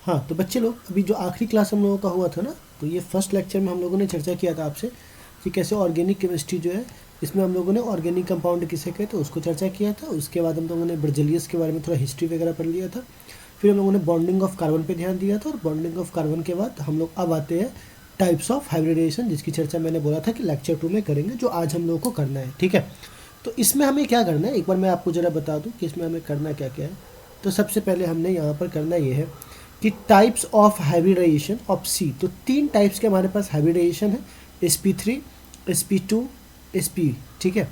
हाँ तो बच्चे लोग, अभी जो आखिरी क्लास हम लोगों का हुआ था ना, तो ये फर्स्ट लेक्चर में हम लोगों ने चर्चा किया था आपसे कि कैसे ऑर्गेनिक केमिस्ट्री जो है, इसमें हम लोगों ने ऑर्गेनिक कंपाउंड किसे कहते हैं उसको चर्चा किया था। उसके बाद हम लोगों ने बर्जेलियस के बारे में थोड़ा हिस्ट्री वगैरह पढ़ लिया था। फिर हम लोगों ने बॉन्डिंग ऑफ कार्बन पे ध्यान दिया था, और बॉन्डिंग ऑफ कार्बन के बाद हम लोग अब आते हैं टाइप्स ऑफ हाइब्रिडेशन, जिसकी चर्चा मैंने बोला था कि लेक्चर 2 में करेंगे, जो आज हम लोगों को करना है। ठीक है, तो इसमें हमें क्या करना है, एक बार मैं आपको ज़रा बता दूं कि इसमें हमें करना क्या क्या है। तो सबसे पहले हमने यहाँ पर करना ये है कि टाइप्स ऑफ हाइब्रिडाइजेशन ऑफ सी। तो 3 टाइप्स के हमारे पास हाइब्रिडाइजेशन है, sp3, sp2, sp। ठीक है,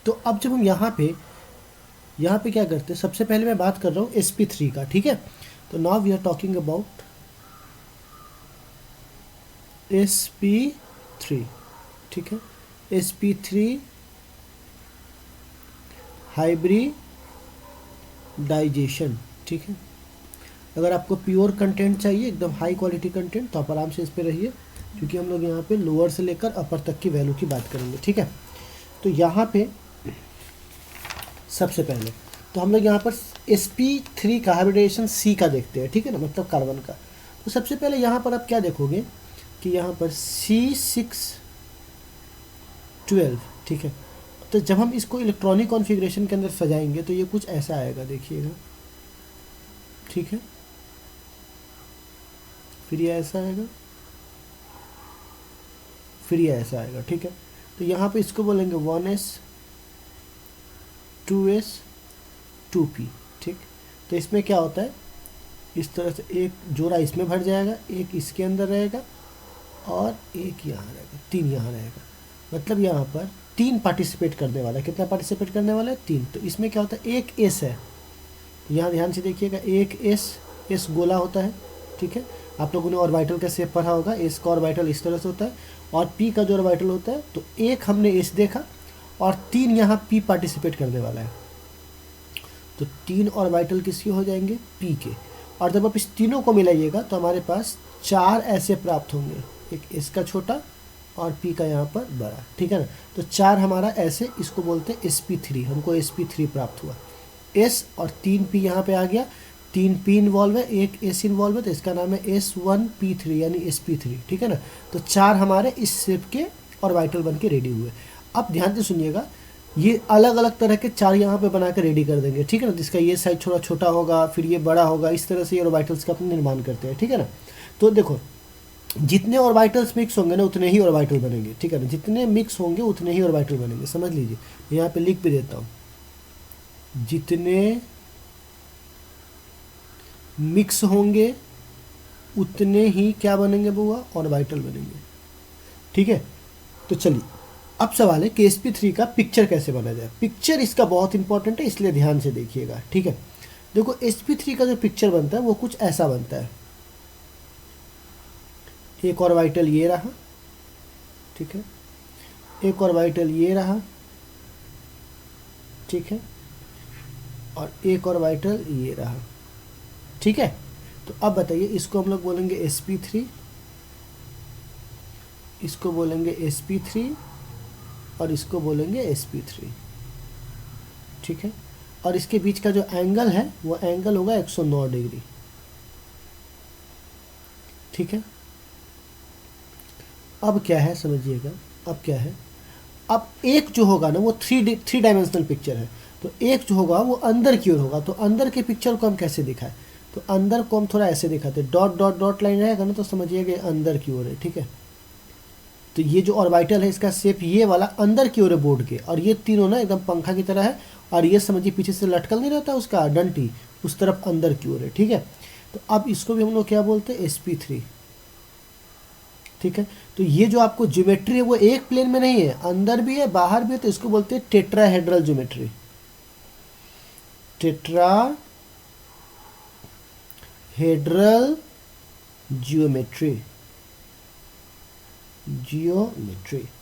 तो अब जब हम यहाँ पे क्या करते हैं, सबसे पहले मैं बात कर रहा हूँ sp3 का। ठीक है, तो now we are talking about sp3। ठीक है, sp3 हाइब्रिडाइजेशन। ठीक है, अगर आपको प्योर कंटेंट चाहिए, एकदम हाई क्वालिटी कंटेंट, तो आप आराम से इस पर रहिए, क्योंकि हम लोग यहाँ पे लोअर से लेकर अपर तक की वैल्यू की बात करेंगे। ठीक है, तो यहाँ पे सबसे पहले तो हम लोग यहाँ पर sp3 का हाइब्रिडाइजेशन सी का देखते हैं। ठीक है ना, मतलब कार्बन का। तो सबसे पहले यहाँ पर आप क्या देखोगे कि यहाँ पर C612। ठीक है, तो जब हम इसको इलेक्ट्रॉनिक कॉन्फ़िगरेशन के अंदर सजाएंगे तो ये कुछ ऐसा आएगा, देखिएगा। ठीक है, फिर ये ऐसा आएगा, फिर ये ऐसा आएगा। ठीक है, तो यहाँ पे इसको बोलेंगे 1s 2s 2p। ठीक, तो इसमें क्या होता है, इस तरह से एक जोड़ा इसमें भर जाएगा, एक इसके अंदर रहेगा, और एक यहाँ रहेगा, 3 यहाँ रहेगा। मतलब यहाँ पर 3 पार्टिसिपेट करने वाला है। कितना पार्टिसिपेट करने वाला है? 3। तो इसमें क्या होता है, एक एस है, यहाँ ध्यान से देखिएगा, एक एस गोला होता है। ठीक है, आप लोगों ने ऑर्बिटल का शेप पढ़ा होगा, एस का ऑर्बिटल इस तरह से होता है, और पी का जो ऑर्बिटल होता है, तो एक हमने एस देखा और 3 यहाँ पी पार्टिसिपेट करने वाला है। तो 3 ऑर्बिटल किसके हो जाएंगे? पी के। और जब आप इस तीनों को मिलाइएगा तो हमारे पास 4 ऐसे प्राप्त होंगे, एक एस का छोटा और पी का यहाँ पर बड़ा। ठीक है ना, तो 4 हमारा ऐसे, इसको बोलते हैं sp3। हमको sp3 प्राप्त हुआ, एस और 3 पी यहाँ पे आ गया, 3 पी इन्वॉल्व है, एक एस इन्वॉल्व है, तो इसका नाम है s1p3 यानी sp3। ठीक है ना, तो 4 हमारे इस शेप के ऑर्बिटल बन के रेडी हुए। अब ध्यान से सुनिएगा, ये अलग अलग तरह के 4 यहाँ पे बना कर रेडी कर देंगे। ठीक है ना, जिसका ये साइज थोड़ा छोटा होगा, फिर ये बड़ा होगा, इस तरह से ये ऑर्बिटल्स का अपने निर्माण करते हैं। ठीक है ना, तो देखो, जितने ऑर्बिटल्स मिक्स होंगे ना उतने ही ऑर्बिटल बनेंगे। ठीक है ना, जितने मिक्स होंगे उतने ही ऑर्बिटल बनेंगे, समझ लीजिए। यहाँ पे लिख भी देता हूँ, जितने मिक्स होंगे उतने ही क्या बनेंगे बुआ? ऑर्बिटल बनेंगे। ठीक है, तो चलिए अब सवाल है कि sp3 का पिक्चर कैसे बना जाए। पिक्चर इसका बहुत इंपॉर्टेंट है, इसलिए ध्यान से देखिएगा। ठीक है, देखो sp3 का जो पिक्चर बनता है वो कुछ ऐसा बनता है, एक ऑर्बिटल ये रहा। ठीक है, एक ऑर्बिटल ये रहा। ठीक है, और एक ऑर्बिटल ये रहा। ठीक है, तो अब बताइए, इसको हम लोग बोलेंगे sp3, इसको बोलेंगे sp3, और इसको बोलेंगे sp3। ठीक है, और इसके बीच का जो एंगल है वो एंगल होगा 109 डिग्री। ठीक है, अब क्या है समझिएगा, अब क्या है, अब एक जो होगा ना वो थ्री डायमेंशनल पिक्चर है। तो एक जो होगा वो अंदर की ओर होगा। तो अंदर के पिक्चर को हम कैसे दिखाएं? तो अंदर को हम थोड़ा ऐसे दिखाते हैं, डॉट डॉट डॉट लाइन रहेगा ना, तो समझिएगा अंदर की ओर है। ठीक है, तो ये जो ऑर्बिटल है इसका शेप ये वाला अंदर की ओर है बोर्ड के, और ये तीनों ना एकदम पंखा की तरह है, और ये समझिए पीछे से लटकल नहीं रहता उसका डंटी, उस तरफ अंदर की ओर है। ठीक है, तो अब इसको भी हम लोग क्या बोलते हैं? sp3। ठीक है, तो ये जो आपको ज्योमेट्री है वो एक प्लेन में नहीं है, अंदर भी है बाहर भी है, तो इसको बोलते हैं टेट्राहेड्रल ज्योमेट्री। Tetrahedral geometry.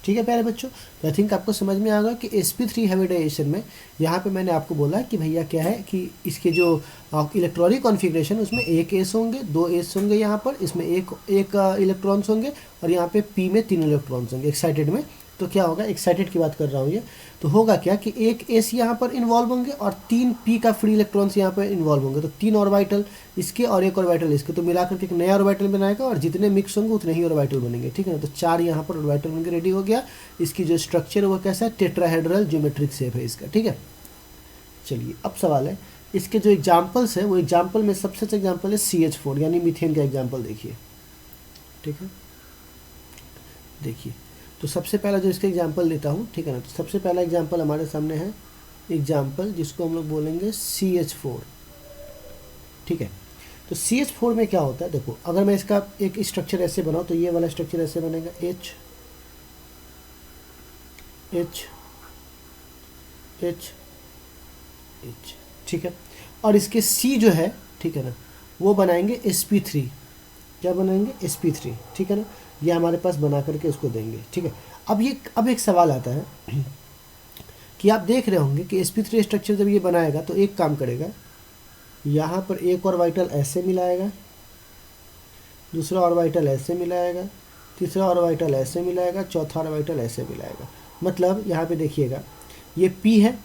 ठीक है प्यारे बच्चों, तो आई थिंक आपको समझ में आ गया कि sp3 हाइब्रिडाइजेशन में यहाँ पे मैंने आपको बोला कि भैया क्या है कि इसके जो इलेक्ट्रॉनिक कॉन्फ़िगरेशन उसमें एक एस होंगे, 2 एस होंगे, यहाँ पर इसमें एक इलेक्ट्रॉन्स होंगे, और यहाँ पे p में 3 इलेक्ट्रॉन्स होंगे एक्साइटेड में, तो क्या होगा, एक्साइटेड की बात कर रहा हूँ ये, तो होगा क्या कि एक एस यहाँ पर इन्वॉल्व होंगे और 3 पी का फ्री इलेक्ट्रॉन्स यहाँ पर इन्वॉल्व होंगे, तो 3 ऑर्बिटल इसके और एक ऑर्बिटल इसके, तो मिलाकर के एक नया ऑर्बिटल बनाएगा और जितने मिक्स होंगे उतने ही ऑर्बिटल बनेंगे, ठीक है ना। तो 4 यहाँ पर ऑर्बिटल बनकर रेडी हो गया। इसकी जो स्ट्रक्चर है वो कैसा है, टेट्राहेड्रल ज्योमेट्रिक शेप है इसका, ठीक है। चलिए अब सवाल है, इसके जो एग्जाम्पल्स है वो एग्जाम्पल में सबसे अच्छा एग्जाम्पल है CH4 यानी मीथेन का एग्जाम्पल देखिए, ठीक है। देखिए तो सबसे पहला जो इसका एग्जाम्पल लेता हूँ, ठीक है ना, तो सबसे पहला एग्जाम्पल हमारे सामने है एग्जाम्पल जिसको हम लोग बोलेंगे CH4, ठीक है। तो CH4 में क्या होता है, देखो अगर मैं इसका एक स्ट्रक्चर ऐसे बनाऊँ तो ये वाला स्ट्रक्चर ऐसे बनेगा H H H H, ठीक है। और इसके C जो है, ठीक है ना, वो बनाएंगे sp3, क्या बनाएंगे sp3, ठीक है ना। ये हमारे पास बना करके उसको देंगे, ठीक है। अब एक सवाल आता है कि आप देख रहे होंगे कि sp3 स्ट्रक्चर जब ये बनाएगा तो एक काम करेगा, यहाँ पर एक ऑर्बिटल ऐसे मिलाएगा, दूसरा ऑर्बिटल ऐसे मिलाएगा, तीसरा ऑर्बिटल ऐसे मिलाएगा, चौथा ऑर्बिटल ऐसे मिलाएगा। मतलब यहाँ पे देखिएगा ये p है,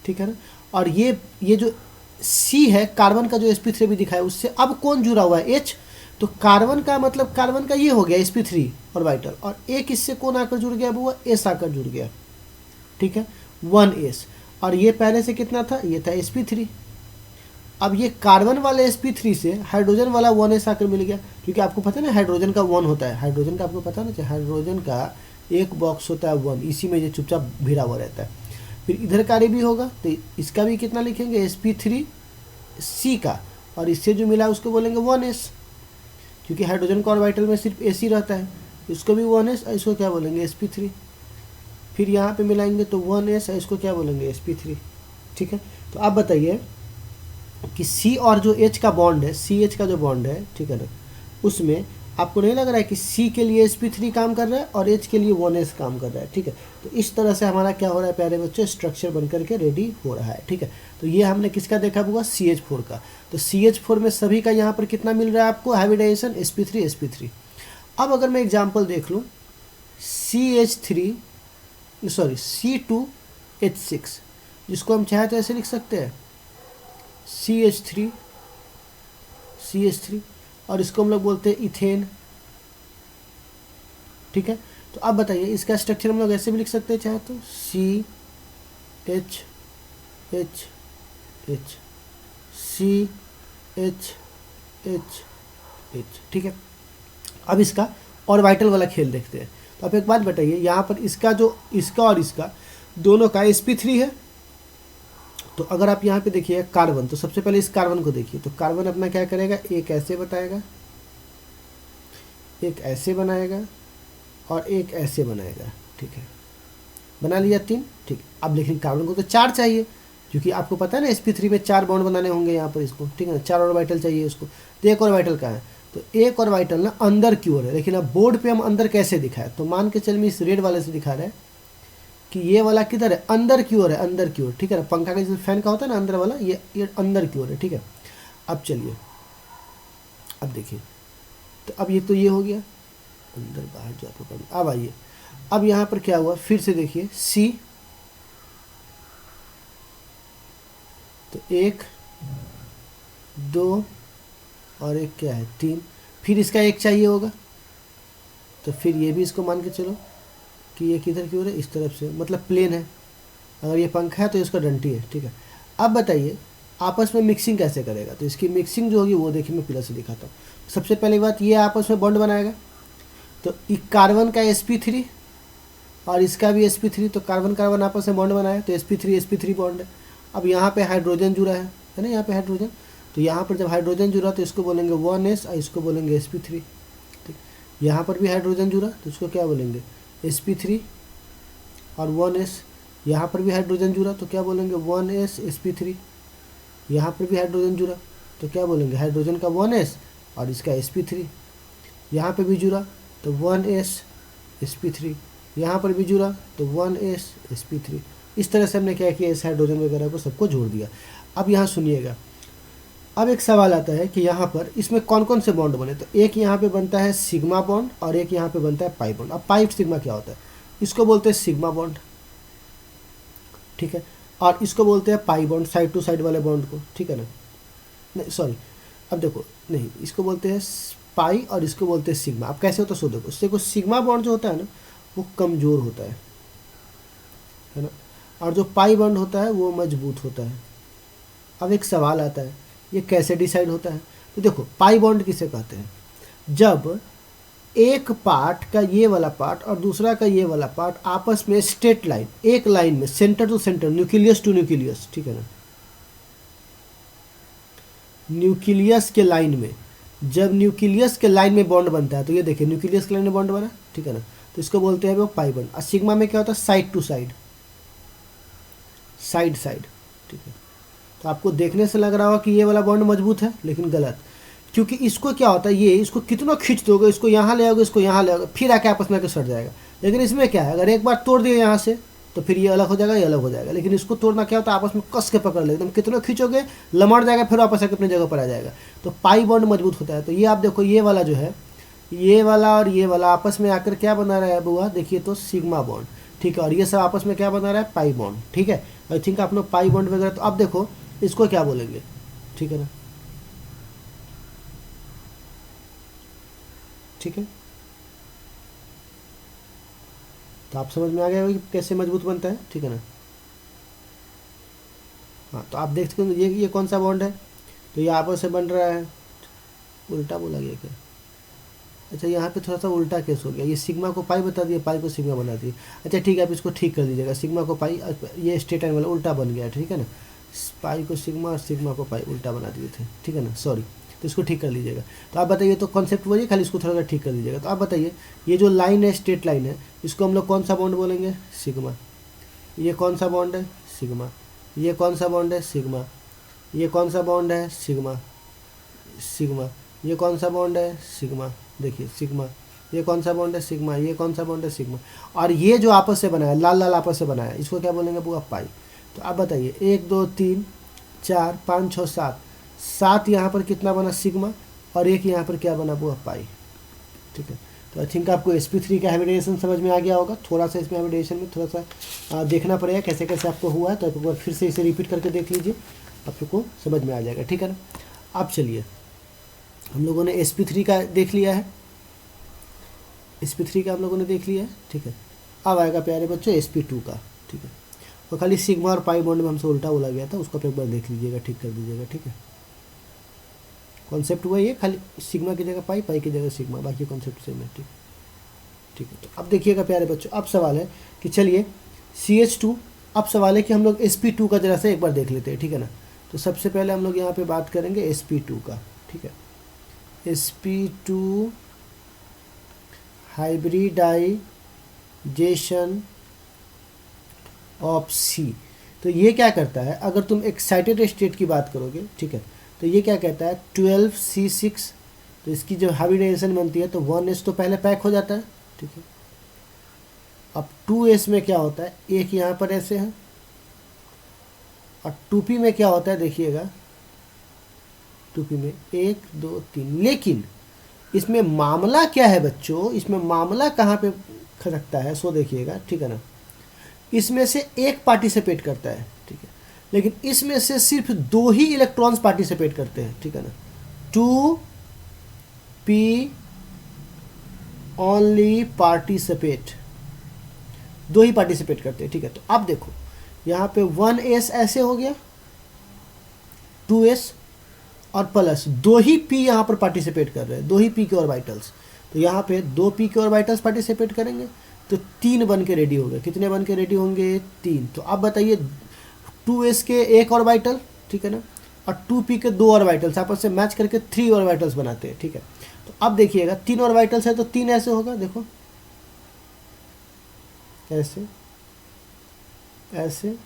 ठीक है ना, और ये जो C है कार्बन का जो sp3 भी दिखा है उससे अब कौन जुड़ा हुआ है, H। तो कार्बन का मतलब कार्बन का ये हो गया sp3 ऑर्बिटल, और एक इससे कौन आकर जुड़ गया, वो S आकर जुड़ गया, ठीक है, 1s। और ये पहले से कितना था, ये था sp3। अब ये कार्बन वाले sp3 से हाइड्रोजन वाला 1s आकर मिल गया, क्योंकि आपको पता है ना हाइड्रोजन का 1 होता है, हाइड्रोजन का आपको पता ना, हाइड्रोजन का एक बॉक्स होता है 1, इसी में ये चुपचाप भिड़ा हुआ रहता है। फिर इधर का भी होगा तो इसका भी कितना लिखेंगे, sp3c का, और इससे जो मिला उसको बोलेंगे 1s, क्योंकि हाइड्रोजन का ऑर्बिटल में सिर्फ ac रहता है, इसको भी 1s, इसको क्या बोलेंगे sp3। फिर यहाँ पे मिलाएंगे तो 1s, इसको क्या बोलेंगे sp3, ठीक है। तो आप बताइए कि C और जो H का बॉन्ड है, CH का जो बॉन्ड है, ठीक है ना, उसमें आपको नहीं लग रहा है कि C के लिए sp3 काम कर रहा है और H के लिए 1s काम कर रहा है, ठीक है। तो इस तरह से हमारा क्या हो रहा है प्यारे बच्चे, स्ट्रक्चर बन करके रेडी हो रहा है, ठीक है। तो ये हमने किसका देखा हुआ, CH4 का। तो CH4 में सभी का यहाँ पर कितना मिल रहा है आपको, हाइब्रिडाइजेशन sp3 अब अगर मैं एग्जाम्पल देख लूँ C2H6, जिसको हम चाहे तो ऐसे लिख सकते हैं CH3 और इसको हम लोग बोलते हैं इथेन, ठीक है। तो अब बताइए इसका स्ट्रक्चर हम लोग ऐसे भी लिख सकते हैं चाहे तो CH, ठीक है। अब इसका ऑर्बिटल वाला खेल देखते हैं। तो आप एक बात बताइए, यहाँ पर इसका और इसका दोनों का sp3 है, तो अगर आप यहाँ पे देखिए कार्बन, तो सबसे पहले इस कार्बन को देखिए, तो कार्बन अपना क्या करेगा, एक ऐसे बताएगा, एक ऐसे बनाएगा और एक ऐसे बनाएगा, ठीक है, बना लिया 3, ठीक। अब लेकिन कार्बन को तो 4 चाहिए, क्योंकि आपको पता है ना sp3 में 4 बॉन्ड बनाने होंगे यहाँ पर इसको, ठीक है ना, 4 ऑर्बिटल चाहिए उसको। तो एक ऑर्बिटल कहाँ है, तो एक ऑर्बिटल ना अंदर की ओर है, लेकिन अब बोर्ड पे हम अंदर कैसे दिखाए, तो मान के चल मैं इस रेड वाले से दिखा रहे हैं कि ये वाला किधर है, अंदर की ओर है, अंदर की ओर, ठीक है ना। पंखा का जैसे फैन का होता है ना अंदर वाला, ये अंदर की ओर है, ठीक है। अब चलिए अब देखिए, तो अब ये तो ये हो गया अंदर बाहर जो आपको करना। अब आइए, अब यहाँ पर क्या हुआ, फिर से देखिए C, तो 1 2 और एक क्या है 3, फिर इसका एक चाहिए होगा, तो फिर ये भी इसको मान के चलो कि ये किधर की ओर है, इस तरफ से, मतलब प्लेन है। अगर ये पंखा है तो इसका डंटी है, ठीक है। अब बताइए आपस में मिक्सिंग कैसे करेगा, तो इसकी मिक्सिंग जो होगी वो देखिए मैं प्लस से दिखाता हूँ। सबसे पहली बात, ये आपस में बॉन्ड बनाएगा, तो कार्बन का sp3 और इसका भी sp3, तो कार्बन कार्बन आपस में बॉन्ड बनाया तो sp3 बॉन्ड है। अब यहाँ पे हाइड्रोजन जुड़ा है ना, यहाँ पे हाइड्रोजन, तो यहाँ पर जब हाइड्रोजन जुड़ा तो इसको बोलेंगे 1s और इसको बोलेंगे sp3, ठीक। यहाँ पर भी हाइड्रोजन जुड़ा तो इसको क्या बोलेंगे sp3 और 1s, यहाँ पर भी हाइड्रोजन जुड़ा तो क्या बोलेंगे 1s sp3, यहाँ पर भी हाइड्रोजन जुड़ा तो क्या बोलेंगे हाइड्रोजन का 1s और इसका sp3, यहाँ पर भी जुड़ा तो 1s sp3, यहाँ पर भी जुड़ा तो 1s sp3। इस तरह से हमने क्या किया, इस हाइड्रोजन वगैरह को सबको जोड़ दिया। अब यहाँ सुनिएगा, अब एक सवाल आता है कि यहाँ पर इसमें कौन कौन से बॉन्ड बने, तो एक यहाँ पे बनता है सिग्मा बॉन्ड और एक यहाँ पे बनता है पाई बॉन्ड। अब पाई सिग्मा क्या होता है, इसको बोलते हैं सिग्मा बॉन्ड, ठीक है। और इसको बोलते हैं pi bond, side to side वाले बॉन्ड को, ठीक है ना। नहीं सॉरी, अब देखो, नहीं इसको बोलते हैं पाई और इसको बोलते हैं सिग्मा। अब कैसे होता है सो देखो, उससे को सिग्मा बॉन्ड जो होता है ना वो कमज़ोर होता है ना, और जो पाई बॉन्ड होता है वो मजबूत होता है। अब एक सवाल आता है, ये कैसे डिसाइड होता है? तो देखो, पाई बॉन्ड किसे कहते हैं? जब एक पार्ट का ये वाला पार्ट और दूसरा का ये वाला पार्ट आपस में स्ट्रेट लाइन, एक लाइन में, centre to centre, nucleus to nucleus, ठीक है ना, न्यूक्लियस के लाइन में, जब न्यूक्लियस के लाइन में बॉन्ड बनता है, तो ये देखिए न्यूक्लियस के लाइन में बॉन्ड बना, ठीक है ना, तो इसको बोलते हैं वो पाई बॉन्ड। और सिग्मा में क्या होता है? Side to side, side side, ठीक है। तो आपको देखने से लग रहा होगा कि ये वाला बॉन्ड मजबूत है, लेकिन गलत, क्योंकि इसको क्या होता है, ये इसको कितना खींच दोगे, इसको यहाँ ले आओगे, इसको यहाँ ले आओगे, फिर आके आपस में आके सट जाएगा। लेकिन इसमें क्या है, अगर एक बार तोड़ दिए यहाँ से तो फिर ये अलग हो जाएगा, ये अलग हो जाएगा। लेकिन इसको तोड़ना क्या होता है, आपस में कस के पकड़ लेते, तुम कितना खींचोगे लमड़ जाएगा, फिर वापस आके अपनी जगह पर आ जाएगा। तो पाई बॉन्ड मजबूत होता है। तो ये आप देखो, ये वाला जो है, ये वाला और ये वाला आपस में आकर क्या बना रहा है बुआ, देखिए तो सिग्मा बॉन्ड, ठीक है। और ये सब आपस में क्या बना रहा है? पाई बॉन्ड, ठीक है। आई थिंक आप लोग पाई बॉन्ड वगैरह, तो अब देखो इसको क्या बोलेंगे, ठीक है ना, ठीक है। तो आप समझ में आ गया होगा कि कैसे मजबूत बनता है, ठीक है ना। हाँ, तो आप देख सकते हो ये कौन सा बॉन्ड है, तो ये आपस से बन रहा है, उल्टा बोला गया क्या? अच्छा, यहाँ पे थोड़ा सा उल्टा केस हो गया, ये सिग्मा को पाई बता दिया, पाई को सिग्मा बना दिए। अच्छा ठीक है, आप इसको ठीक कर दीजिएगा, सिग्मा को पाई, ये स्ट्रेट लाइन वाला उल्टा बन गया, ठीक है ना। पाई को सिग्मा और सिग्मा को पाई उल्टा बना दिए थे, ठीक है ना, सॉरी। तो इसको ठीक कर लीजिएगा। तो आप बताइए, तो कॉन्सेप्ट वही, खाली इसको थोड़ा सा ठीक कर दीजिएगा। तो आप बताइए, ये जो लाइन है, स्ट्रेट लाइन है, इसको हम लोग कौन सा बॉन्ड बोलेंगे? सिग्मा। ये कौन सा बॉन्ड है? सिग्मा। ये कौन सा बॉन्ड है? सिग्मा। ये कौन सा बॉन्ड है? Sigma, sigma. ये कौन सा बॉन्ड है? सिग्मा, देखिए सिग्मा। ये कौन सा बॉन्ड है? सिग्मा। ये कौन सा बॉन्ड है? सिग्मा। और ये जो आपस से बना है, लाल लाल आपस से बना है, इसको क्या बोलेंगे पूरा? पाई। तो आप बताइए, 1 2 3 4 5 6 7, 7 यहाँ पर कितना बना? सिग्मा। और एक यहाँ पर क्या बना? पूरा पाई, ठीक है। तो आई थिंक आपको sp3 का हाइब्रिडेशन समझ में आ गया होगा। थोड़ा सा इसमें हाइब्रिडेशन में थोड़ा सा देखना पड़ेगा कैसे कैसे आपको हुआ है, तो एक बार फिर से इसे रिपीट करके देख लीजिए, आपको समझ में आ जाएगा, ठीक है ना। अब चलिए, हम लोगों ने sp3 का देख लिया है, sp3 का हम लोगों ने देख लिया है, ठीक है। अब आएगा प्यारे बच्चों sp2 का, ठीक है। तो खाली सिग्मा और पाई बॉन्ड में हमसे उल्टा बोला गया था, उसको आप एक बार देख लीजिएगा, ठीक कर दीजिएगा, ठीक है। कॉन्सेप्ट हुआ ये, खाली सिग्मा की जगह पाई, पाई की जगह सिग्मा, बाकी कॉन्सेप्ट सेम है, ठीक, ठीक है। तो अब देखिएगा प्यारे बच्चों, अब सवाल है कि चलिए CH2, अब सवाल है कि हम लोग sp2 का जरा सा एक बार देख लेते हैं, ठीक है ना। तो सबसे पहले हम लोग यहाँ पे बात करेंगे sp2 का, ठीक है। sp2 hybridisation of C। तो ये क्या करता है, अगर तुम एक्साइटेड स्टेट की बात करोगे, ठीक है, तो ये क्या कहता है 12C6, तो इसकी जब हाइब्रिडाइजेशन बनती है तो 1s तो पहले पैक हो जाता है, ठीक है। अब 2s में क्या होता है, एक यहाँ पर ऐसे है, और 2p में क्या होता है देखिएगा, 2p में 1 2 3, लेकिन इसमें मामला क्या है बच्चों, इसमें मामला कहाँ पे खटकता है सो देखिएगा, ठीक है ना। इसमें से एक पार्टिसिपेट करता है, ठीक है, लेकिन इसमें से सिर्फ 2 ही इलेक्ट्रॉन्स पार्टिसिपेट करते हैं, ठीक है ना। 2p ओनली पार्टिसिपेट, 2 ही पार्टिसिपेट करते हैं, ठीक है। तो अब देखो यहाँ पे 1s ऐसे हो गया, 2s और प्लस 2 ही p यहाँ पर पार्टिसिपेट कर रहे हैं, 2 ही p के ऑर्बिटल्स। तो यहाँ पे 2 p के ऑर्बिटल्स पार्टिसिपेट करेंगे, तो 3 बन के रेडी हो गए। कितने बन के रेडी होंगे? 3। तो अब बताइए 2s के एक ऑर्बिटल, ठीक है ना, और 2p के 2 ऑर्बिटल्स आपस से मैच करके 3 ऑर्बिटल्स बनाते हैं, ठीक है। तो अब देखिएगा 3 ऑर्बिटल्स है तो 3 ऐसे होगा, देखो ऐसे ऐसे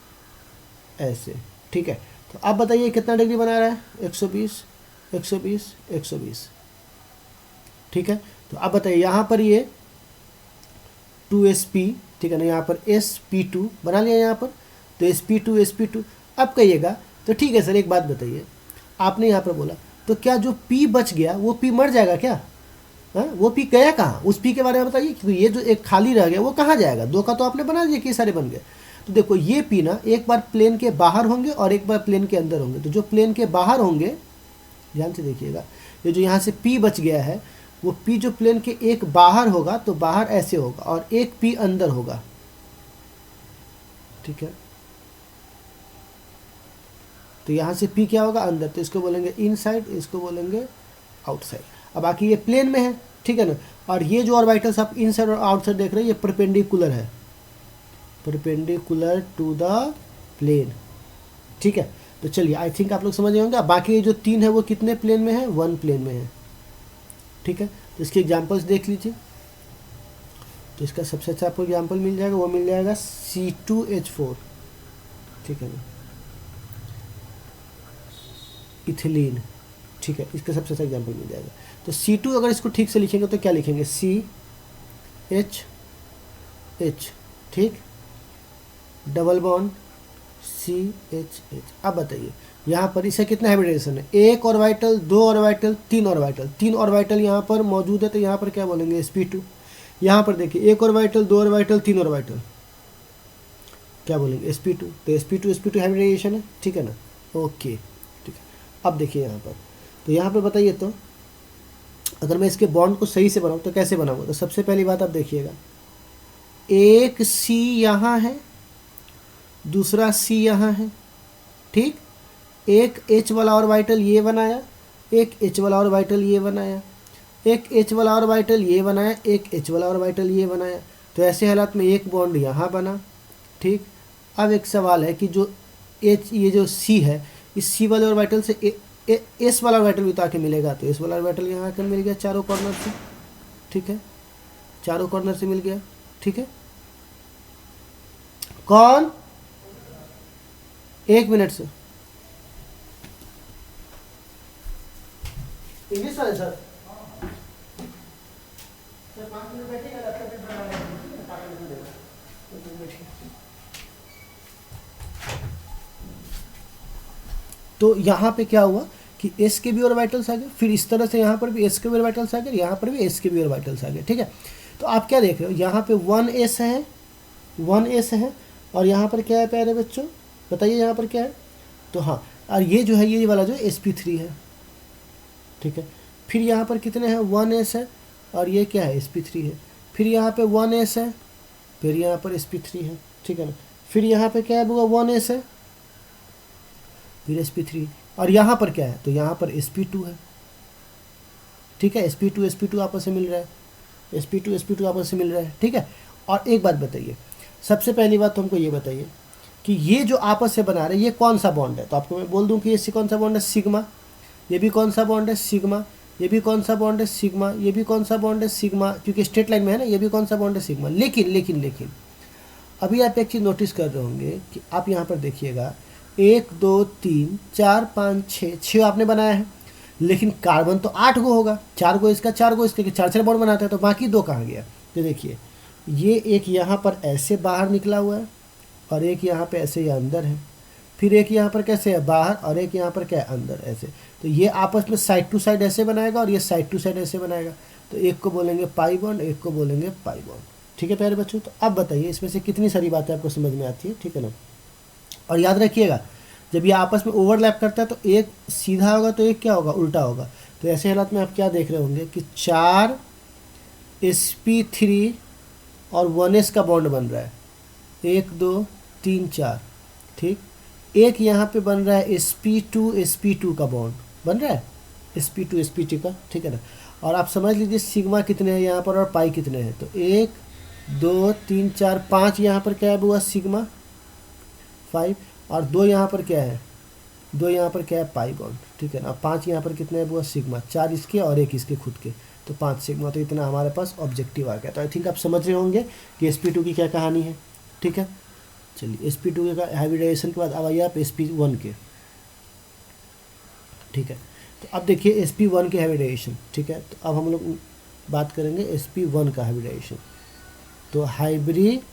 ऐसे, ठीक है। तो अब बताइए कितना डिग्री बना रहा है? 120 120 120, ठीक है। तो अब बताइए यहाँ पर ये 2sp, ठीक है ना, यहाँ पर sp2 बना लिया यहाँ पर, तो sp2 अब कहिएगा तो ठीक है सर, एक बात बताइए, आपने यहाँ पर बोला तो क्या जो p बच गया वो p मर जाएगा क्या? हाँ, वो पी गया कहाँ, उस पी के बारे में बताइए। क्योंकि ये जो एक खाली रह गया वो कहाँ जाएगा, दो का तो आपने बना दिया, कई सारे बन गए। तो देखो ये पी ना एक बार प्लेन के बाहर होंगे और एक बार प्लेन के अंदर होंगे। तो जो प्लेन के बाहर होंगे, ध्यान से देखिएगा, ये जो यहाँ से पी बच गया है, वो पी जो प्लेन के एक बाहर होगा तो बाहर ऐसे होगा, और एक पी अंदर होगा, ठीक है। तो यहाँ से पी क्या होगा, अंदर, तो इसको बोलेंगे इनसाइड, इसको बोलेंगे आउटसाइड। अब बाकी ये प्लेन में है, ठीक है ना। और ये जो ऑर्बिटल्स आप इनसाइड और आउटसाइड देख रहे हैं, ये परपेंडिकुलर है, परपेंडिकुलर टू द प्लेन, ठीक है। तो चलिए, आई थिंक आप लोग समझ गए होंगे। बाकी ये जो 3 है वो कितने प्लेन में है, 1 प्लेन में है, ठीक है। तो इसके एग्जांपल्स देख लीजिए। तो इसका सबसे अच्छा आपको एग्जांपल मिल जाएगा, वो मिल जाएगा C2H4, ठीक है ना, इथिलीन, ठीक है। इसका सबसे अच्छा एग्जांपल मिल जाएगा। तो C2 अगर इसको ठीक से लिखेंगे तो क्या लिखेंगे, CH, ठीक, डबल बॉन्ड CH। अब बताइए यहाँ पर इसे कितना हाइब्रिडाइजेशन है, एक ऑर्बिटल, दो ऑर्बिटल, तीन ऑर्बिटल, तीन ऑर्बिटल यहाँ पर मौजूद है। तो यहाँ पर क्या बोलेंगे, sp2। यहाँ पर देखिए एक ऑर्बिटल, दो ऑर्बिटल, तीन ऑर्बिटल, क्या बोलेंगे, sp2। तो sp2 हाइब्रिडाइजेशन है, ठीक है ना, ओके, ठीक है। अब देखिए यहाँ पर, तो यहाँ पर बताइए, तो अगर मैं इसके बॉन्ड को सही से बनाऊँ तो कैसे बनाऊँगा। तो सबसे पहली बात आप देखिएगा, एक C यहाँ है, दूसरा C यहाँ है, ठीक। एक H वाला ऑर्बिटल ये बनाया, एक H वाला ऑर्बिटल ये बनाया, एक H वाला ऑर्बिटल ये बनाया, एक H वाला ऑर्बिटल ये बनाया। तो ऐसे हालात में एक बॉन्ड यहाँ बना, ठीक। अब एक सवाल है कि जो H, ये जो C है, इस C वाले ऑर्बिटल से S वाला ऑर्बिटल भी तो आके मिलेगा। तो S वाला ऑर्बिटल यहाँ आकर मिल गया चारों कॉर्नर से, ठीक है, चारों कॉर्नर से मिल गया, ठीक है। कौन, एक मिनट से, इंग्लिश वाले सर, 5 मिनट बैठेगा, लैपटॉप बना लेंगे। तो यहाँ पे क्या हुआ कि S के भी ऑर्बिटल्स आ गए, फिर इस तरह से यहाँ पर भी S के भी ऑर्बिटल्स आ गए, यहाँ पर भी S के भी ऑर्बिटल्स आ गए, ठीक है। तो आप क्या देख रहे हो, यहाँ पे 1s है, 1s है, और यहाँ पर क्या है प्यारे बच्चों, बताइए यहाँ पर क्या है। तो हाँ, और ये जो है, ये वाला जो sp3 है, ठीक है। फिर यहाँ पर कितने हैं, 1s है, और ये क्या है, sp3 है। फिर यहाँ पे 1s है, फिर यहाँ पर sp3 है, ठीक है ना। फिर यहाँ पे क्या है, 1s है, फिर sp3, और यहाँ पर क्या है, तो यहाँ पर sp2 है, ठीक है। sp2 आपस से मिल रहा है, sp2 आपस से मिल रहा है, ठीक है। और एक बात बताइए, सबसे पहली बात तो हमको ये बताइए कि ये जो आपस से बना रहे हैं, ये कौन सा बॉन्ड है। तो आपको मैं बोल दूं कि ये कौन सा बॉन्ड है, सिग्मा। ये भी कौन सा बॉन्ड है, सिग्मा। ये भी कौन सा बॉन्ड है, सिग्मा। ये भी कौन सा बॉन्ड है, सिग्मा, क्योंकि स्ट्रेट लाइन में है ना। ये भी कौन सा बॉन्ड है, सिग्मा। लेकिन अभी आप एक चीज़ नोटिस कर रहे होंगे कि आप यहाँ पर देखिएगा, 1 2 3 4 5 6 आपने बनाया है, लेकिन कार्बन तो 8 गो होगा, 4 गो इसका, 4 गो इसके, 4 बॉन्ड बनाता है, तो बाकी 2 कहाँ गया। तो देखिए, ये एक यहाँ पर ऐसे बाहर निकला हुआ है, और एक यहाँ पे ऐसे ये अंदर है, फिर एक यहाँ पर कैसे है, बाहर, और एक यहाँ पर क्या है, अंदर, ऐसे। तो ये आपस में साइड टू साइड ऐसे बनाएगा, और ये साइड टू साइड ऐसे बनाएगा। तो एक को बोलेंगे पाई बॉन्ड, एक को बोलेंगे पाई बॉन्ड, ठीक है प्यारे बच्चों। तो अब बताइए इसमें से कितनी सारी बातें आपको समझ में आती है, ठीक है ना। और याद रखिएगा, जब ये आपस में ओवरलैप करता है तो एक सीधा होगा तो एक क्या होगा, उल्टा होगा। तो ऐसे हालात में आप क्या देख रहे होंगे कि 4 sp3 और 1s का बॉन्ड बन रहा है, 1 2 3 4, ठीक। एक यहाँ पे बन रहा है sp2 का बॉन्ड बन रहा है, sp2 का, ठीक है ना। और आप समझ लीजिए सिग्मा कितने हैं यहाँ पर और पाई कितने हैं। तो 1 2 3 4 5 यहाँ पर क्या है हुआ, सिग्मा 5, और 2 यहाँ पर क्या है, 2 यहाँ पर क्या है, पाई बॉन्ड, ठीक है ना। 5 यहाँ पर कितने है हुआ, सिग्मा, 4 इसके और 1 इसके खुद के, तो 5 सिग्मा। तो इतना हमारे पास ऑब्जेक्टिव आ गया। तो आई थिंक आप समझ रहे होंगे कि sp2 की क्या कहानी है, ठीक है। चलिए, sp2 का हाइब्रिडाइजेशन के बाद अब आइए आप sp1 के, ठीक है। तो अब देखिए sp1 के हाइब्रिडाइजेशन, ठीक है। तो अब हम लोग बात करेंगे sp1 का हाइब्रिडाइजेशन। तो हाइब्रिडाइजेशन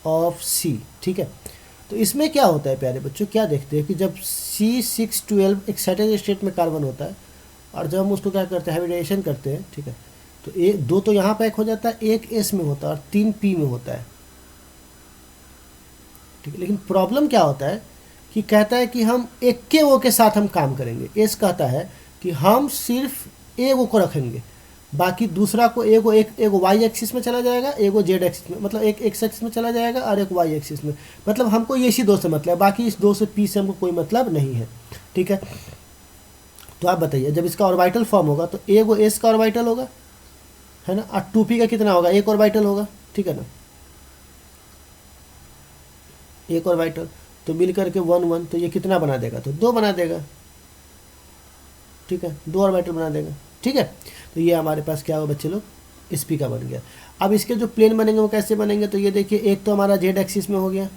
ऑफ C, ठीक है। तो इसमें क्या होता है प्यारे बच्चों, क्या देखते हैं कि जब C612 एक्साइटेड स्टेट में कार्बन होता है और जब हम उसको क्या करते हैं, हाइब्रिडाइजेशन करते हैं, ठीक है, तो एक दो तो यहाँ पे एक हो जाता है, एक एस में होता है और तीन पी में होता है, ठीक है। लेकिन प्रॉब्लम क्या होता है कि कहता है कि हम एक के ओ के साथ हम काम करेंगे। एस कहता है कि हम सिर्फ ए ओ को रखेंगे, बाकी दूसरा को एगो एक वाई एक्सिस में चला जाएगा, एगो जेड एक्सिस में, मतलब एक एक्स एक्सिस में चला जाएगा और एक वाई एक्सिस में। मतलब हमको ये इसी दो से मतलब है, बाकी इस दो से पी से हमको कोई मतलब नहीं है, ठीक है। तो आप बताइए, जब इसका ऑर्बिटल फॉर्म होगा तो एगो एस का ऑर्बिटल होगा, है ना, और टू पी का कितना होगा, एक ऑर्बिटल होगा, ठीक है ना, एक ऑर्बिटल, तो मिल करके 1 1, तो ये कितना बना देगा, तो 2 बना देगा, ठीक है, 2 ऑर्बिटल बना देगा, ठीक है। तो ये हमारे पास क्या होगा बच्चे लोग, sp का बन गया। अब इसके जो प्लेन बनेंगे वो कैसे बनेंगे, तो ये देखिए, एक तो हमारा जेड एक्सिस में हो गया,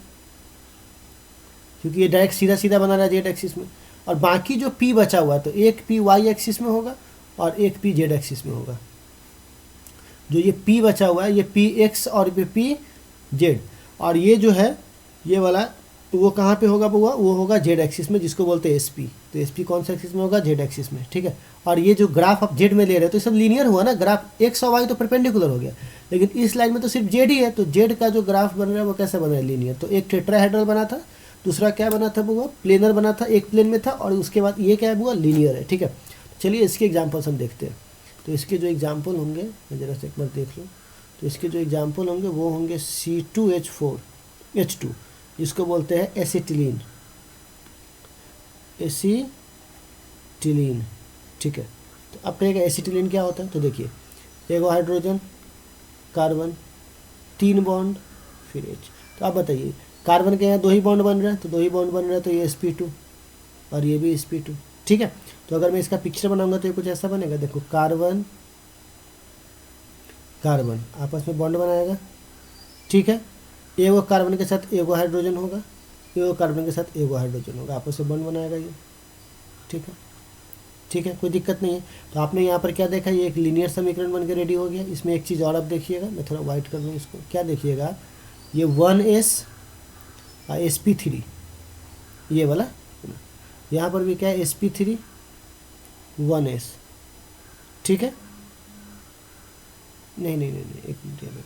क्योंकि ये डायरेक्ट सीधा सीधा बना रहा है जेड एक्सिस में, और बाकी जो p बचा हुआ है तो एक p वाई एक्सिस में होगा और एक p जेड एक्सिस में होगा। जो ये p बचा हुआ है ये p x और ये p z, और ये जो है ये वाला वो कहाँ पे होगा बुआ, वो होगा जेड एक्सिस में, जिसको बोलते हैं sp। तो sp कौन सा एक्सिस में होगा, जेड एक्सिस में, ठीक है। और ये जो ग्राफ आप जेड में ले रहे हो तो ये सब लीनियर हुआ ना, ग्राफ एक्स और वाई तो परपेंडिकुलर हो गया, लेकिन इस लाइन में तो सिर्फ जेड ही है, तो जेड का जो ग्राफ बन रहा है वो कैसा बन रहा है, लीनियर। तो एक टेट्राहेड्रल बना था, दूसरा क्या बना था बुआ, प्लेनर बना था, एक प्लेन में था, और उसके बाद ये क्या है बुआ, लीनियर है, ठीक है। चलिए इसके एग्जाम्पल्स हम देखते हैं। तो इसके जो एग्जाम्पल होंगे, मैं जरा से एक बार देख लूँ, तो इसके जो एग्जाम्पल होंगे वो होंगे C2H4H2, जिसको बोलते हैं एसिटिलीन, एसिटिलीन, ठीक है। तो अब कहेगा एसिटिलीन क्या होता है, तो देखिए, एगो हाइड्रोजन, कार्बन, 3 बॉन्ड, फिर H। तो आप बताइए, कार्बन के यहाँ 2 ही बॉन्ड बन रहा है, तो 2 ही बॉन्ड बन रहा है, तो ये sp2 और ये भी sp2, ठीक है। तो अगर मैं इसका पिक्चर बनाऊंगा तो ये कुछ ऐसा बनेगा, देखो, कार्बन कार्बन आपस में बॉन्ड बनाएगा, ठीक है। एगो कार्बन के साथ एगो हाइड्रोजन होगा, एगो कार्बन के साथ एगो हाइड्रोजन होगा, आपस में बॉन्ड बनाएगा ये, ठीक है, ठीक है, कोई दिक्कत नहीं है। तो आपने यहाँ पर क्या देखा, ये एक लीनियर समीकरण बन के रेडी हो गया। इसमें एक चीज़ और आप देखिएगा, मैं थोड़ा वाइट कर दूँ इसको, क्या देखिएगा, ये 1s sp3, ये वाला, यहाँ पर भी क्या है, sp3 1s, ठीक है, नहीं नहीं नहीं नहीं, एक मिनट,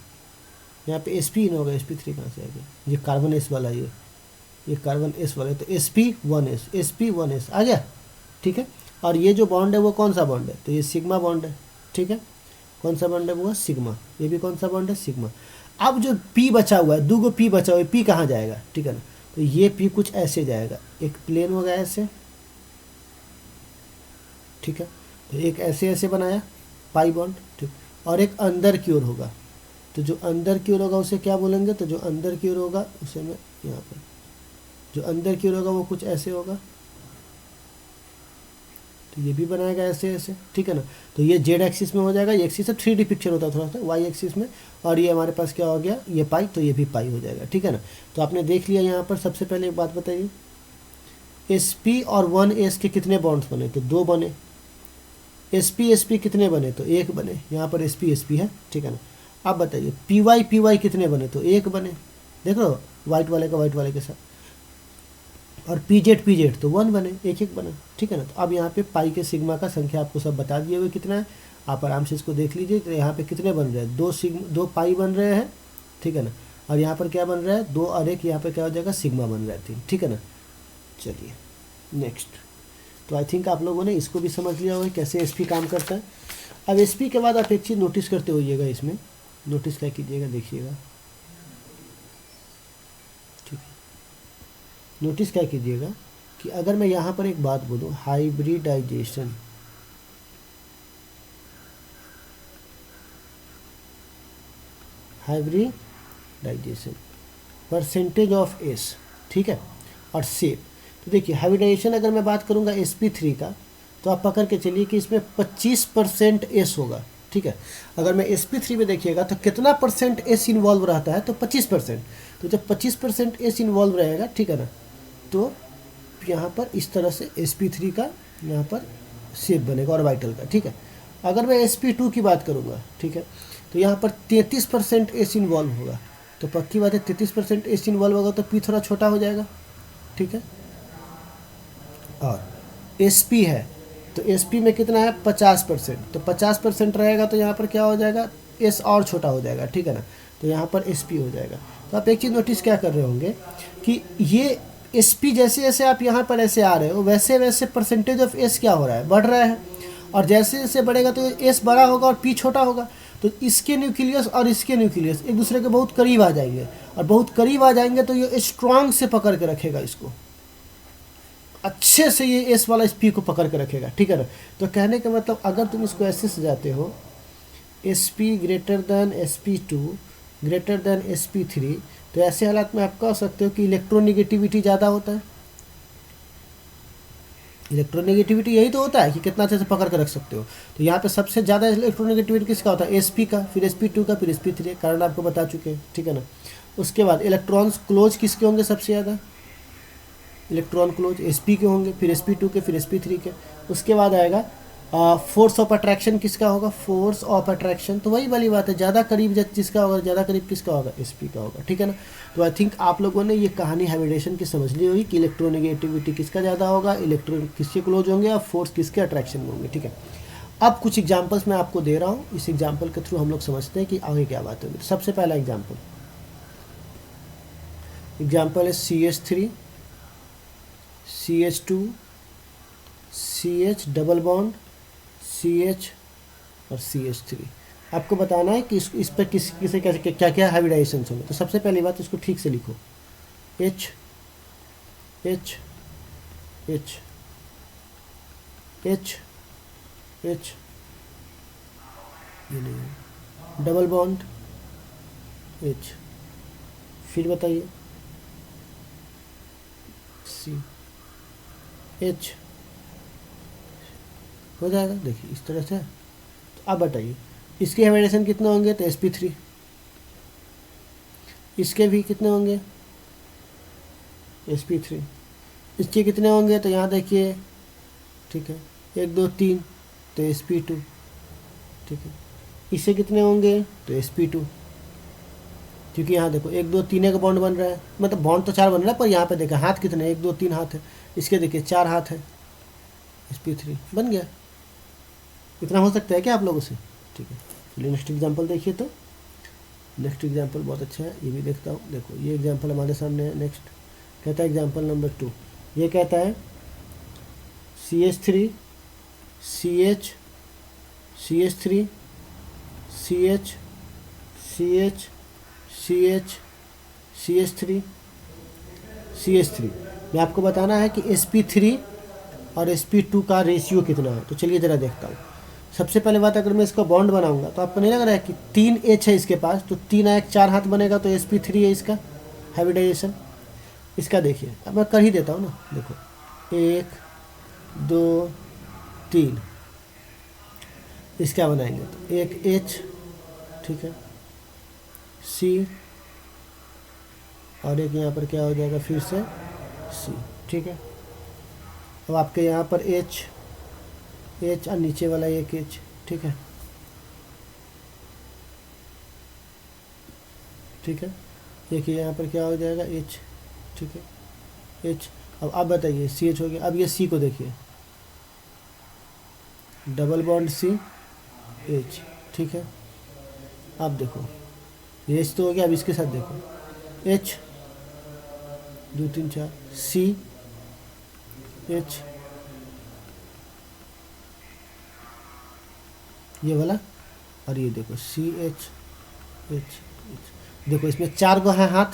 यहाँ पे sp न होगा, sp3 कहाँ से आ गया, ये कार्बन s वाला, ये कार्बन s वाला है, तो sp1s आ गया, ठीक है। और ये जो बॉन्ड है वो कौन सा बॉन्ड है, तो ये सिग्मा बॉन्ड है, ठीक है। कौन सा बॉन्ड है वो, सिग्मा। ये भी कौन सा बॉन्ड है, सिग्मा। अब जो p बचा हुआ है, 2 p बचा हुआ है, p कहाँ जाएगा, ठीक है ना, तो ये p कुछ ऐसे जाएगा, एक प्लेन होगा ऐसे, ठीक है, तो एक ऐसे ऐसे बनाया पाई बॉन्ड, ठीक, और एक अंदर की ओर होगा, तो जो अंदर की ओर होगा उसे क्या बोलेंगे, तो जो अंदर की ओर होगा उसे मैं यहाँ पर, जो अंदर की ओर होगा वो कुछ ऐसे होगा, तो ये भी बनाएगा ऐसे ऐसे, ठीक है ना। तो ये जेड एक्सिस में हो जाएगा, ये एक्सिस से 3D पिक्चर होता है थोड़ा सा, वाई एक्सिस में, और ये हमारे पास क्या हो गया, ये पाई, तो ये भी पाई हो जाएगा, ठीक है ना। तो आपने देख लिया यहाँ पर। सबसे पहले एक बात बताइए, sp और 1s के कितने बॉन्ड्स बने, तो 2 बने। sp कितने बने, तो 1 बने, यहाँ पर sp है, ठीक है ना। अब बताइए py कितने बने, तो 1 बने, देख लो, वाइट वाले का वाइट वाले के साथ। और pz तो 1 बने, एक बना, ठीक है ना। तो अब यहाँ पे पाई के सिग्मा का संख्या आपको सब बता दिए हुए कितना है, आप आराम से इसको देख लीजिए। तो यहाँ पे कितने बन रहे हैं, 2 पाई बन रहे हैं, ठीक है ना। और यहाँ पर क्या बन रहा है, 2 और 1, यहाँ पर क्या हो जाएगा, सिग्मा बन रहा है 3, ठीक है ना। चलिए नेक्स्ट। तो आई थिंक आप लोगों ने इसको भी समझ लिया होगा कैसे sp काम करता है। अब sp के बाद आप एक चीज़ नोटिस करते होइएगा, इसमें नोटिस क्या कीजिएगा, देखिएगा, ठीक है। नोटिस क्या कीजिएगा कि अगर मैं यहाँ पर एक बात बोलूँ, हाइब्रिडाइजेशन, परसेंटेज ऑफ s, ठीक है, और शेप। तो देखिए हाइब्रिडाइजेशन अगर मैं बात करूँगा sp3 का, तो आप पकड़ के चलिए कि इसमें 25% s होगा, ठीक है। अगर मैं sp3 में देखिएगा तो कितना परसेंट s इन्वॉल्व रहता है, तो 25%। तो जब 25% s इन्वॉल्व रहेगा, ठीक है ना, तो यहाँ पर इस तरह से sp3 का यहाँ पर शेप बनेगा ऑर्बिटल का, ठीक है। अगर मैं sp2 की बात करूँगा, ठीक है, तो यहाँ पर 33% s इन्वॉल्व होगा, तो पक्की बात है 33% s इन्वॉल्व होगा तो p थोड़ा छोटा हो जाएगा, ठीक है। और sp है तो एस पी में कितना है 50%, तो 50% रहेगा तो यहाँ पर क्या हो जाएगा, एस और छोटा हो जाएगा, ठीक है ना, तो यहाँ पर एस पी हो जाएगा। तो आप एक चीज़ नोटिस क्या कर रहे होंगे कि ये एस पी जैसे जैसे आप यहाँ पर ऐसे आ रहे हो वैसे वैसे परसेंटेज ऑफ एस क्या हो रहा है, बढ़ रहा है, और जैसे जैसे बढ़ेगा तो एस बड़ा होगा और पी छोटा होगा। तो इसके न्यूक्लियस और इसके न्यूक्लियस एक दूसरे के बहुत करीब आ जाएंगे, और बहुत करीब आ जाएंगे तो ये स्ट्रांग से पकड़ के रखेगा इसको, अच्छे से ये एस वाला इस पी को पकड़ के रखेगा, ठीक है ना। तो कहने का मतलब अगर तुम इसको ऐसे सजाते हो, S P greater than S P two greater than S P three, तो ऐसे हालात में आप कह सकते हो कि इलेक्ट्रोनेगेटिविटी ज़्यादा होता है। इलेक्ट्रोनेगेटिविटी यही तो होता है कि कितना अच्छे से पकड़ कर रख सकते हो। तो यहाँ पे सबसे ज़्यादा इलेक्ट्रोनेगेटिविटी किसका होता है, एसपी का, फिर sp2 का, फिर sp3, कारण आपको बता चुके हैं, ठीक है ना। उसके बाद इलेक्ट्रॉन्स क्लोज किसके होंगे सबसे ज़्यादा, इलेक्ट्रॉन क्लोज sp के होंगे, फिर sp2 के, फिर sp3 के। उसके बाद आएगा फोर्स ऑफ अट्रैक्शन किसका होगा, फोर्स ऑफ अट्रैक्शन, तो वही वाली बात है, ज़्यादा करीब जिसका होगा, ज़्यादा करीब किसका होगा, एसपी का होगा, ठीक है ना। तो आई थिंक आप लोगों ने ये कहानी हाइब्रिडेशन की समझ ली होगी कि इलेक्ट्रोनेगेटिविटी किसका ज़्यादा होगा, इलेक्ट्रॉन किसके क्लोज होंगे और फोर्स किसके अट्रैक्शन में होंगे, ठीक है। अब कुछ एग्जाम्पल्स मैं आपको दे रहा हूँ, इस एग्जाम्पल के थ्रू हम लोग समझते हैं कि आगे क्या बात होगी। तो सबसे पहला एग्जाम्पल है CH3 CH2 CH double bond CH और CH3। आपको बताना है कि इस पर किसे क्या क्या हाइब्रिडाइजेशन होंगे। तो सबसे पहली बात इसको ठीक से लिखो, H H H H H, ये नहीं, डबल बॉन्ड H, फिर बताइए C H, हो जाएगा, देखिए इस तरह से। तो अब बताइए इसके हाइब्रिडेशन कितने होंगे, तो sp3, इसके भी कितने होंगे sp3, इसके कितने होंगे, तो यहाँ देखिए, ठीक है, 1 2 3, तो sp2, ठीक है। इससे कितने होंगे, तो sp2, क्योंकि यहाँ देखो 1 2 3 का बॉन्ड बन रहा है, मतलब बॉन्ड तो 4 बन रहा है, पर यहाँ पे देखो हाथ कितने, 1 2 3 हाथ है, इसके देखिए 4 हाथ है, sp3 बन गया। इतना हो सकता है क्या आप लोगों से, ठीक है। चलिए नेक्स्ट एग्जांपल देखिए। तो नेक्स्ट एग्जांपल बहुत अच्छा है, ये भी देखता हूँ। देखो ये एग्जांपल हमारे सामने है। नेक्स्ट कहता है एग्जांपल नंबर 2, ये कहता है CH3 CH CH3 CH CH CH CH3 CH3 में आपको बताना है कि sp3 और sp2 का रेशियो कितना है। तो चलिए ज़रा देखता हूँ। सबसे पहले बात, अगर मैं इसका बॉन्ड बनाऊंगा तो आपको नहीं लग रहा है कि 3 H है इसके पास, तो 3 1 4 हाथ बनेगा, तो sp3 है इसका हाइब्रिडाइजेशन। इसका देखिए, अब मैं कर ही देता हूँ ना, देखो 1 2 3, इसका बनाएंगे तो एक H, ठीक है, C, और एक यहाँ पर क्या हो जाएगा फिर से C, ठीक है। अब आपके यहाँ पर H और नीचे वाला एक H, ठीक है, ठीक है। देखिए यहाँ पर क्या हो जाएगा H, ठीक है, H। अब आप बताइए CH हो गया। अब ये C को देखिए, डबल बॉन्ड C H, ठीक है। अब देखो ये H तो हो गया, अब इसके साथ देखो H 2 3 4 C H, ये वाला, और ये देखो CH H। देखो इसमें 4 गो हैं हाथ,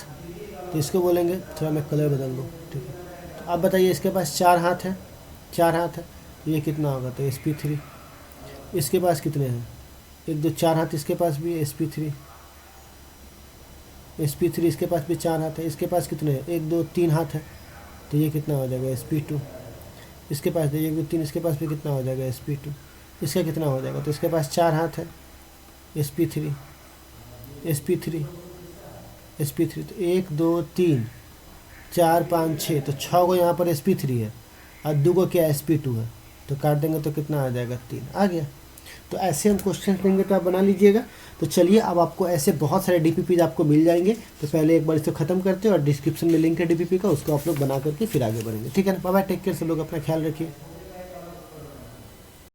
तो इसको बोलेंगे, थोड़ा मैं कलर बदल दूँ, ठीक है। तो आप बताइए इसके पास 4 हाथ है, 4 हाथ है, तो ये कितना होगा, तो sp3। इसके पास कितने हैं, 1 2 4 हाथ इसके पास भी है, sp3 इसके पास भी 4 हाथ है। इसके पास कितने हैं, 1 2 3 हाथ है, तो ये कितना हो जाएगा sp2। इसके पास 1 2 3, इसके पास भी कितना हो जाएगा sp2। इसका कितना हो जाएगा, तो इसके पास 4 हाथ है, sp3 तो 1 2 3 4 5 6, तो 6 गो यहाँ पर sp3 है और 2 गो क्या sp2 है, तो काट देंगे तो कितना आ जाएगा, 3 आ गया। तो ऐसे हम क्वेश्चन देंगे तो आप बना लीजिएगा। तो चलिए अब आपको ऐसे बहुत सारे DPPs आपको मिल जाएंगे। तो पहले एक बार इसे ख़त्म करते हैं और डिस्क्रिप्शन में लिंक है DPP का, उसको आप लोग बना करके फिर आगे बढ़ेंगे, ठीक है ना। बाय बाय, टेक केयर, सब लोग अपना ख्याल रखिए।